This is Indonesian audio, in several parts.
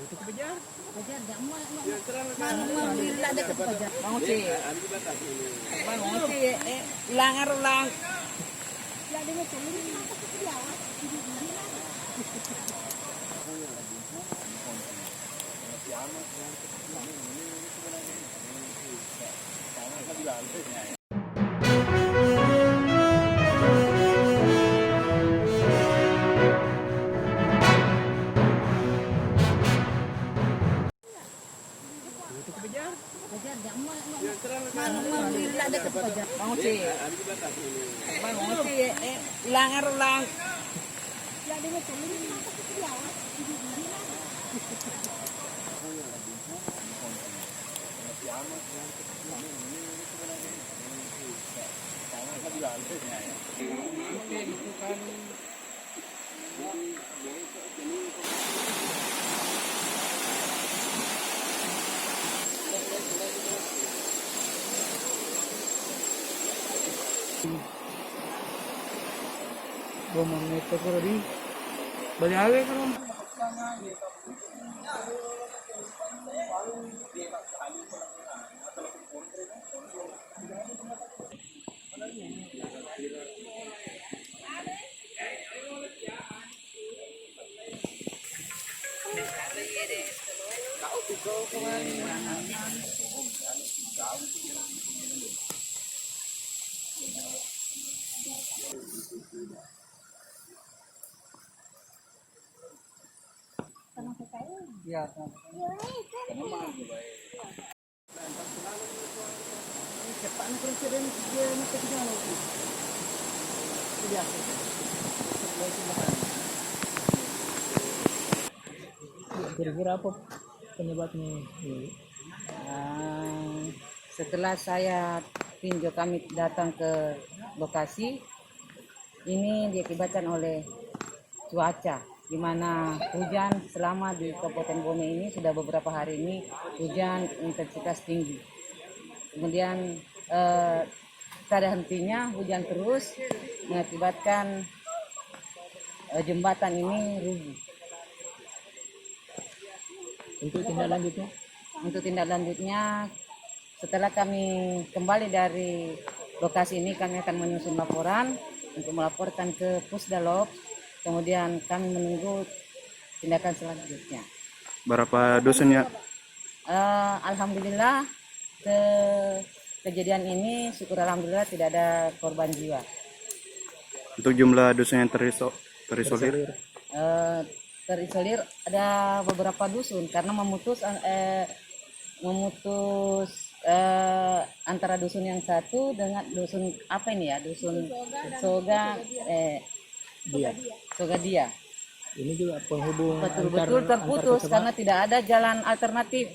Itu kebejar. Kebejar enggak mau lila ada kebejar. Mau sih. Mau sih ulangan ulang. Ya dia mau cari apa sih dia? Itu kebejar. Kebejar enggak mau lila ada kebejar. Mau sih. Mau sih ulangan ulang. Ya dia mau cari apa sih dia? Bomong itu kalau di balik awe kalau ya cepat presiden dia nak ke sana itu biasa kira-kira apa penyebabnya ini? Setelah saya tinjau kami datang ke lokasi ini diakibatkan oleh cuaca di mana hujan selama di Kabupaten Bone ini sudah beberapa hari ini hujan intensitas tinggi. Kemudian tak ada hentinya hujan terus mengakibatkan jembatan ini rubuh. Untuk tindak lanjutnya setelah kami kembali dari lokasi ini kami akan menyusun laporan untuk melaporkan ke Pusdalop. Kemudian kami menunggu tindakan selanjutnya. Berapa dusun ya? Alhamdulillah kejadian ini syukur alhamdulillah tidak ada korban jiwa. Untuk jumlah dusun yang terisolir? Terisolir ada beberapa dusun karena memutus antara dusun yang satu dengan dusun apa ini ya, dusun Sogadia. Ini juga penghubung Betul-betul terputus karena tidak ada jalan alternatif.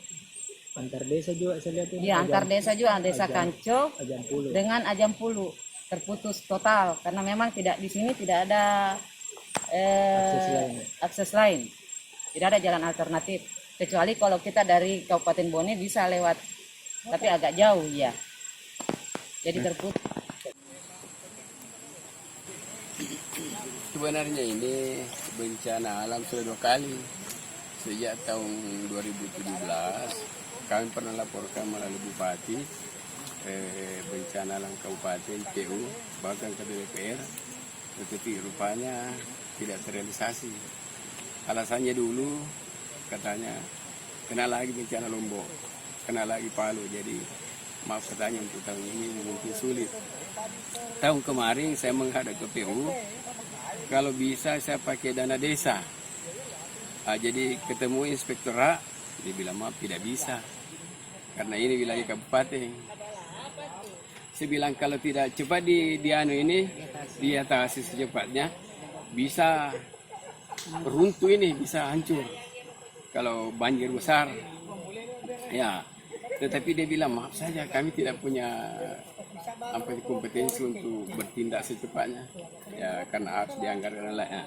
Antar desa juga saya lihat ini. Iya, antar desa juga, desa Kanco dengan Ajampulu terputus total karena memang tidak di sini tidak ada akses lain. Tidak ada jalan alternatif kecuali kalau kita dari Kabupaten Bone bisa lewat, tapi agak jauh ya. Jadi terputus. Sebenarnya ini bencana alam sudah 2 kali. Sejak tahun 2017 kami pernah laporkan melalui Bupati bencana alam Kabupaten, PU, bahkan ke DPR, tetapi rupanya tidak terrealisasi. Alasannya dulu katanya kena lagi bencana Lombok, kena lagi Palu, jadi maaf katanya untuk tahun ini mungkin sulit. Tahun kemarin saya menghadap ke PU, kalau bisa saya pakai dana desa. Jadi ketemu inspektorat, dia bilang maaf tidak bisa, karena ini wilayah kabupaten. Saya bilang kalau tidak cepat diatasi secepatnya, bisa runtuh ini, bisa hancur. Kalau banjir besar, ya. Tetapi dia bilang maaf saja, kami tidak punya kompetensi untuk bertindak secepatnya, ya karena harus dianggarkan lainnya.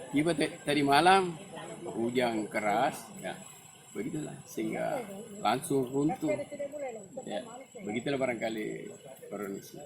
Tiba tadi malam hujan keras, ya begitulah sehingga langsung runtuh. Ya, begitulah barangkali kondisi.